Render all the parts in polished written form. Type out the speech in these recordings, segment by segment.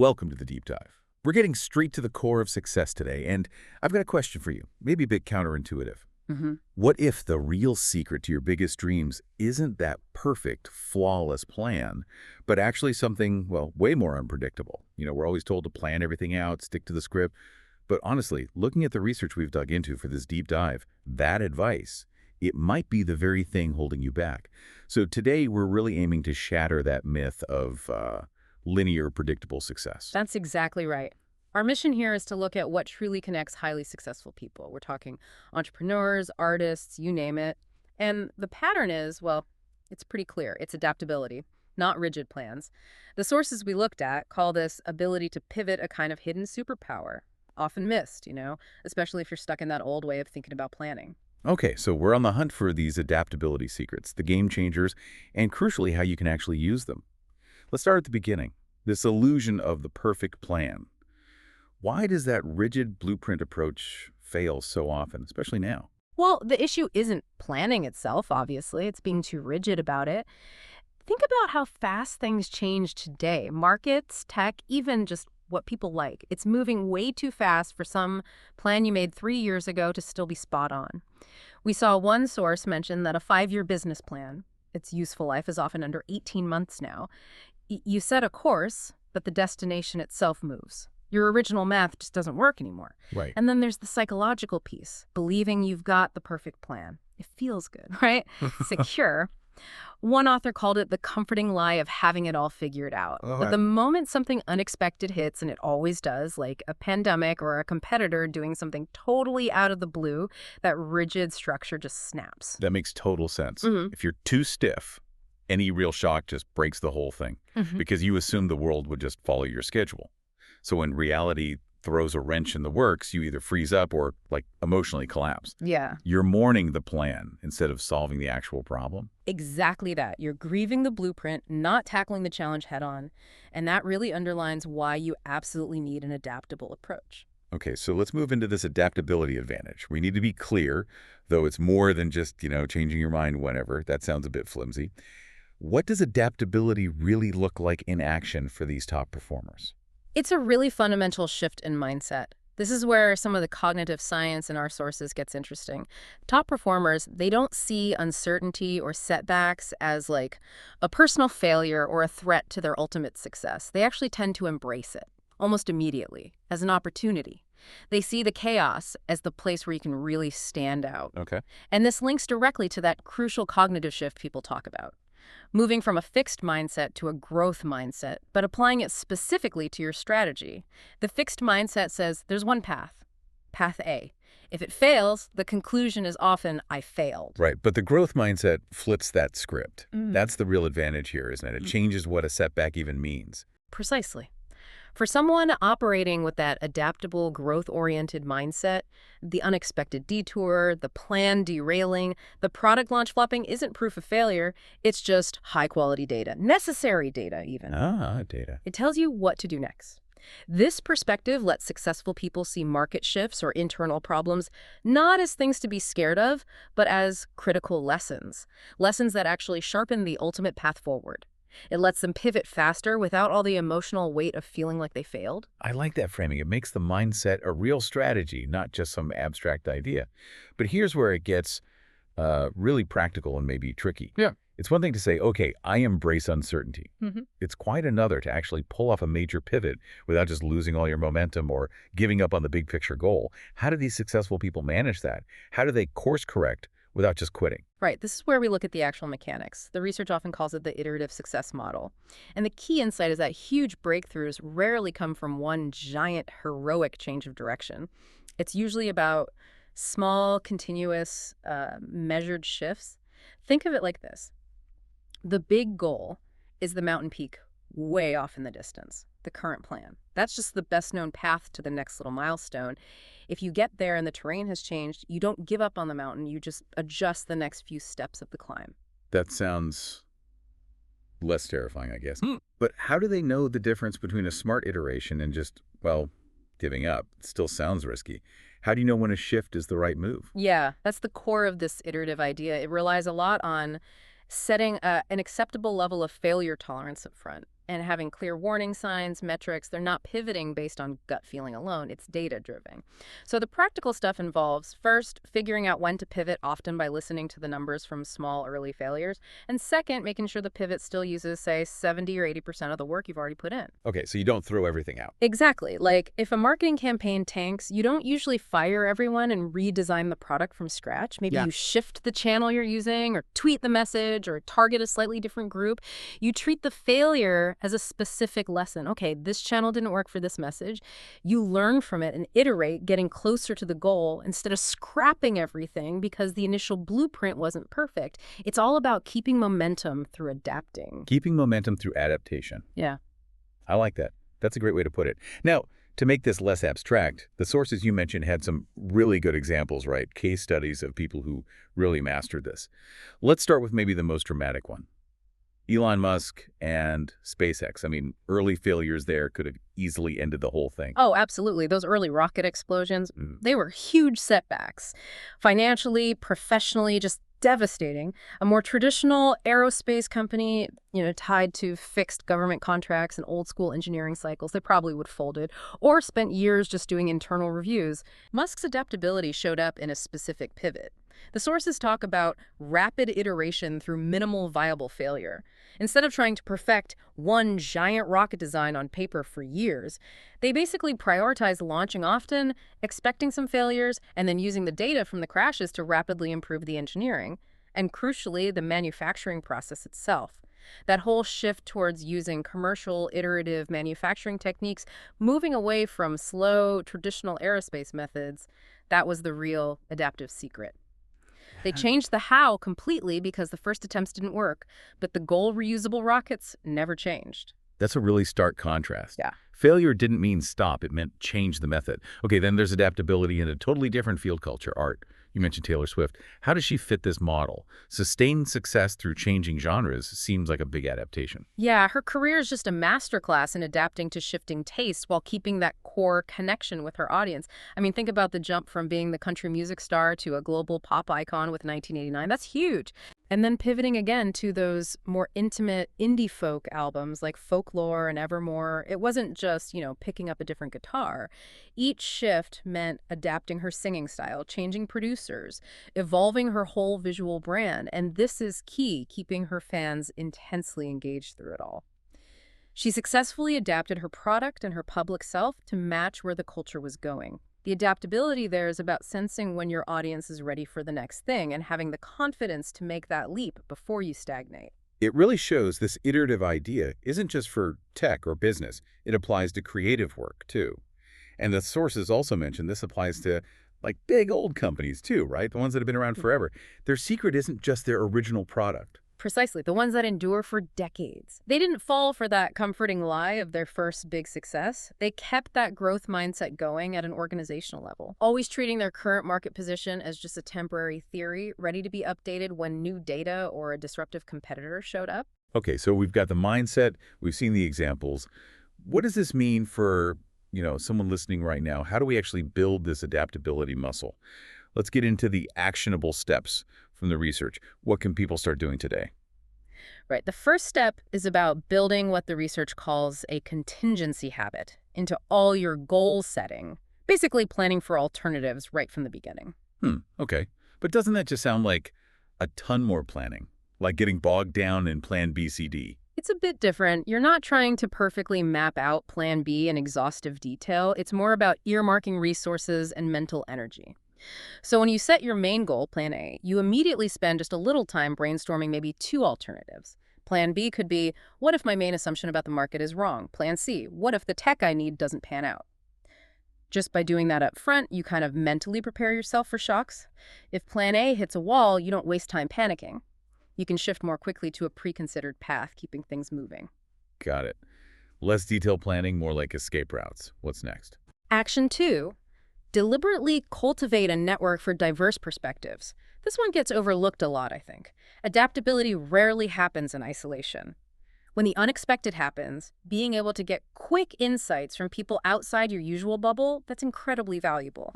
Welcome to the deep dive. We're getting straight to the core of success today, and I've got a question for you, maybe a bit counterintuitive. hmm What if the real secret to your biggest dreams isn't that perfect, flawless plan, but actually something, well, way more unpredictable? We're always told to plan everything out, stick to the script. But honestly, looking at the research we've dug into for this deep dive, that advice, it might be the very thing holding you back. So today, we're really aiming to shatter that myth of linear, predictable success. That's exactly right. Our mission here is to look at what truly connects highly successful people. We're talking entrepreneurs, artists, you name it. And the pattern is, well, it's pretty clear. It's adaptability, not rigid plans. The sources we looked at call this ability to pivot a kind of hidden superpower, often missed, especially if you're stuck in that old way of thinking about planning. Okay, so we're on the hunt for these adaptability secrets, the game changers, and crucially, how you can actually use them. Let's start at the beginning. This illusion of the perfect plan. Why does that rigid blueprint approach fail so often, especially now? Well, the issue isn't planning itself, obviously. It's being too rigid about it. Think about how fast things change today. Markets, tech, even just what people like. It's moving way too fast for some plan you made 3 years ago to still be spot on. We saw one source mention that a 5-year business plan, its useful life is often under 18 months now. You set a course, but the destination itself moves. Your original math just doesn't work anymore. Right. And then there's the psychological piece, believing you've got the perfect plan. It feels good, right? Secure. One author called it the comforting lie of having it all figured out. Oh, But the moment something unexpected hits, and it always does, like a pandemic or a competitor doing something totally out of the blue, that rigid structure just snaps. that makes total sense. Mhm. If you're too stiff, any real shock just breaks the whole thing because you assume the world would just follow your schedule. So when reality throws a wrench in the works, you either freeze up or, emotionally collapse. Yeah. You're mourning the plan instead of solving the actual problem. Exactly that. You're grieving the blueprint, not tackling the challenge head on. And that really underlines why you absolutely need an adaptable approach. Okay, so let's move into this adaptability advantage. We need to be clear, though it's more than just, changing your mind whenever. That sounds a bit flimsy. What does adaptability really look like in action for these top performers? It's a really fundamental shift in mindset. This is where some of the cognitive science in our sources gets interesting. Top performers, they don't see uncertainty or setbacks as like a personal failure or a threat to their ultimate success. They actually tend to embrace it almost immediately as an opportunity. They see the chaos as the place where you can really stand out. Okay. And this links directly to that crucial cognitive shift people talk about. Moving from a fixed mindset to a growth mindset, but applying it specifically to your strategy. The fixed mindset says there's one path, path A. If it fails, the conclusion is often, I failed. Right, but the growth mindset flips that script. Mm. That's the real advantage here, isn't it? It changes what a setback even means. Precisely. For someone operating with that adaptable, growth-oriented mindset, the unexpected detour, the plan derailing, the product launch flopping isn't proof of failure. It's just high-quality data, necessary data even. Data. It tells you what to do next. This perspective lets successful people see market shifts or internal problems not as things to be scared of, but as critical lessons. Lessons that actually sharpen the ultimate path forward. It lets them pivot faster without all the emotional weight of feeling like they failed. I like that framing. It makes the mindset a real strategy, not just some abstract idea. But here's where it gets really practical and maybe tricky. Yeah. It's one thing to say, okay, I embrace uncertainty. It's quite another to actually pull off a major pivot without just losing all your momentum or giving up on the big picture goal. How do these successful people manage that? How do they course correct without just quitting? Right. This is where we look at the actual mechanics. The research often calls it the iterative success model. And the key insight is that huge breakthroughs rarely come from one giant heroic change of direction. It's usually about small, continuous, measured shifts. Think of it like this. The big goal is the mountain peak way off in the distance, the current plan. That's just the best known path to the next little milestone. If you get there and the terrain has changed, you don't give up on the mountain, you just adjust the next few steps of the climb. That sounds less terrifying, I guess. But how do they know the difference between a smart iteration and just, giving up? It still sounds risky. How do you know when a shift is the right move? Yeah, that's the core of this iterative idea. It relies a lot on setting an acceptable level of failure tolerance up front. and having clear warning signs, metrics. They're not pivoting based on gut feeling alone. It's data-driven. So the practical stuff involves, first, figuring out when to pivot, often by listening to the numbers from small early failures. And second, making sure the pivot still uses, say, 70 or 80% of the work you've already put in. Okay, so you don't throw everything out. Exactly. Like, if a marketing campaign tanks, you don't usually fire everyone and redesign the product from scratch. Maybe Yeah. you shift the channel you're using or tweet the message or target a slightly different group. You treat the failure as a specific lesson. Okay, this channel didn't work for this message. You learn from it and iterate, getting closer to the goal instead of scrapping everything because the initial blueprint wasn't perfect. It's all about keeping momentum through adapting. Keeping momentum through adaptation. Yeah. I like that. That's a great way to put it. Now, to make this less abstract, the sources you mentioned had some really good examples, right? Case studies of people who really mastered this. Let's start with maybe the most dramatic one. Elon Musk and SpaceX. I mean, early failures there could have easily ended the whole thing. Oh, absolutely. Those early rocket explosions, Mm. they were huge setbacks. Financially, professionally, just devastating. A more traditional aerospace company, tied to fixed government contracts and old school engineering cycles, they probably would have folded or spent years just doing internal reviews. Musk's adaptability showed up in a specific pivot. The sources talk about rapid iteration through minimal viable failure. Instead of trying to perfect one giant rocket design on paper for years, they basically prioritized launching often, expecting some failures, and then using the data from the crashes to rapidly improve the engineering, and crucially, the manufacturing process itself. That whole shift towards using commercial, iterative manufacturing techniques, moving away from slow, traditional aerospace methods, that was the real adaptive secret. They changed the how completely because the first attempts didn't work, but the goal reusable rockets never changed. That's a really stark contrast. Yeah. Failure didn't mean stop. It meant change the method. Okay, then there's adaptability in a totally different field culture, art. You mentioned Taylor Swift. How does she fit this model? Sustained success through changing genres seems like a big adaptation. Yeah, her career is just a masterclass in adapting to shifting tastes while keeping that core connection with her audience. I mean, think about the jump from being the country music star to a global pop icon with 1989. That's huge. And then pivoting again to those more intimate indie folk albums like Folklore and Evermore. It wasn't just, picking up a different guitar. Each shift meant adapting her singing style, changing producers, evolving her whole visual brand. And this is key, keeping her fans intensely engaged through it all. She successfully adapted her product and her public self to match where the culture was going. The adaptability there is about sensing when your audience is ready for the next thing and having the confidence to make that leap before you stagnate. It really shows this iterative idea isn't just for tech or business. It applies to creative work, too. And the sources also mentioned this applies to, like, big old companies, too, right? The ones that have been around forever. Their secret isn't just their original product. Precisely, the ones that endure for decades. They didn't fall for that comforting lie of their first big success. They kept that growth mindset going at an organizational level, always treating their current market position as just a temporary theory, ready to be updated when new data or a disruptive competitor showed up. Okay, so we've got the mindset. We've seen the examples. What does this mean for, someone listening right now? How do we actually build this adaptability muscle? Let's get into the actionable steps from the research. What can people start doing today? Right. The first step is about building what the research calls a contingency habit into all your goal setting, basically planning for alternatives right from the beginning. Okay. But doesn't that just sound like a ton more planning? Like getting bogged down in plan B, C, D? It's a bit different. You're not trying to perfectly map out plan B in exhaustive detail. It's more about earmarking resources and mental energy. So when you set your main goal, Plan A, you immediately spend just a little time brainstorming maybe two alternatives. Plan B could be, what if my main assumption about the market is wrong? Plan C, what if the tech I need doesn't pan out? Just by doing that up front, you kind of mentally prepare yourself for shocks. If Plan A hits a wall, you don't waste time panicking. You can shift more quickly to a pre-considered path, keeping things moving. Got it. Less detailed planning, more like escape routes. What's next? Action 2. Deliberately cultivate a network for diverse perspectives. This one gets overlooked a lot, I think. Adaptability rarely happens in isolation. When the unexpected happens, being able to get quick insights from people outside your usual bubble, that's incredibly valuable.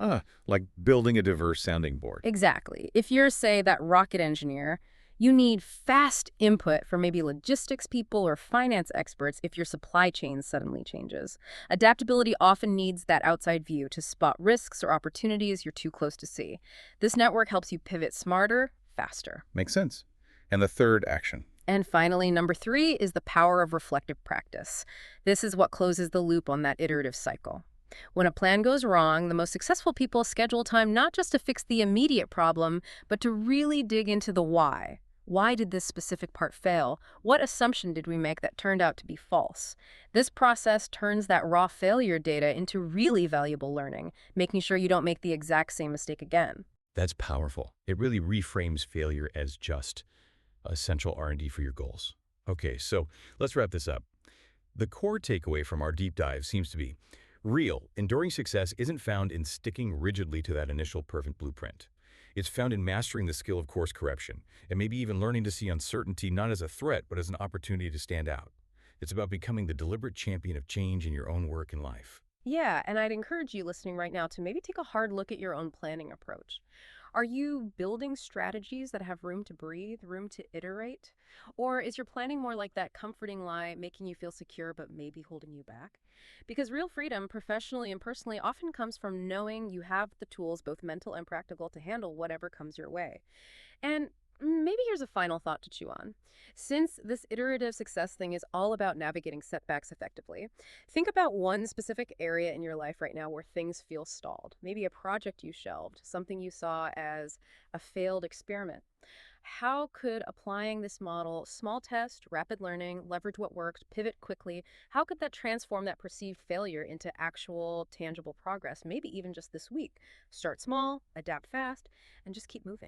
Like building a diverse sounding board. Exactly. If you're, say, that rocket engineer, You need fast input from maybe logistics people or finance experts if your supply chain suddenly changes. Adaptability often needs that outside view to spot risks or opportunities you're too close to see. This network helps you pivot smarter, faster. Makes sense. And the third action. And finally, number three is the power of reflective practice. This is what closes the loop on that iterative cycle. When a plan goes wrong, the most successful people schedule time not just to fix the immediate problem, but to really dig into the why. Why did this specific part fail? What assumption did we make that turned out to be false? This process turns that raw failure data into really valuable learning, making sure you don't make the exact same mistake again. That's powerful. It really reframes failure as just essential R&D for your goals. Okay, so let's wrap this up. The core takeaway from our deep dive seems to be real, enduring success isn't found in sticking rigidly to that initial perfect blueprint. It's found in mastering the skill of course correction, and maybe even learning to see uncertainty not as a threat, but as an opportunity to stand out. It's about becoming the deliberate champion of change in your own work and life. Yeah, and I'd encourage you listening right now to maybe take a hard look at your own planning approach. Are you building strategies that have room to breathe, room to iterate? Or is your planning more like that comforting lie, making you feel secure but maybe holding you back? Because real freedom, professionally and personally, often comes from knowing you have the tools, both mental and practical, to handle whatever comes your way. And maybe here's a final thought to chew on. Since this iterative success thing is all about navigating setbacks effectively, think about one specific area in your life right now where things feel stalled. Maybe a project you shelved, something you saw as a failed experiment. How could applying this model, small test, rapid learning, leverage what worked, pivot quickly, how could that transform that perceived failure into actual tangible progress, maybe even just this week? Start small, adapt fast, and just keep moving.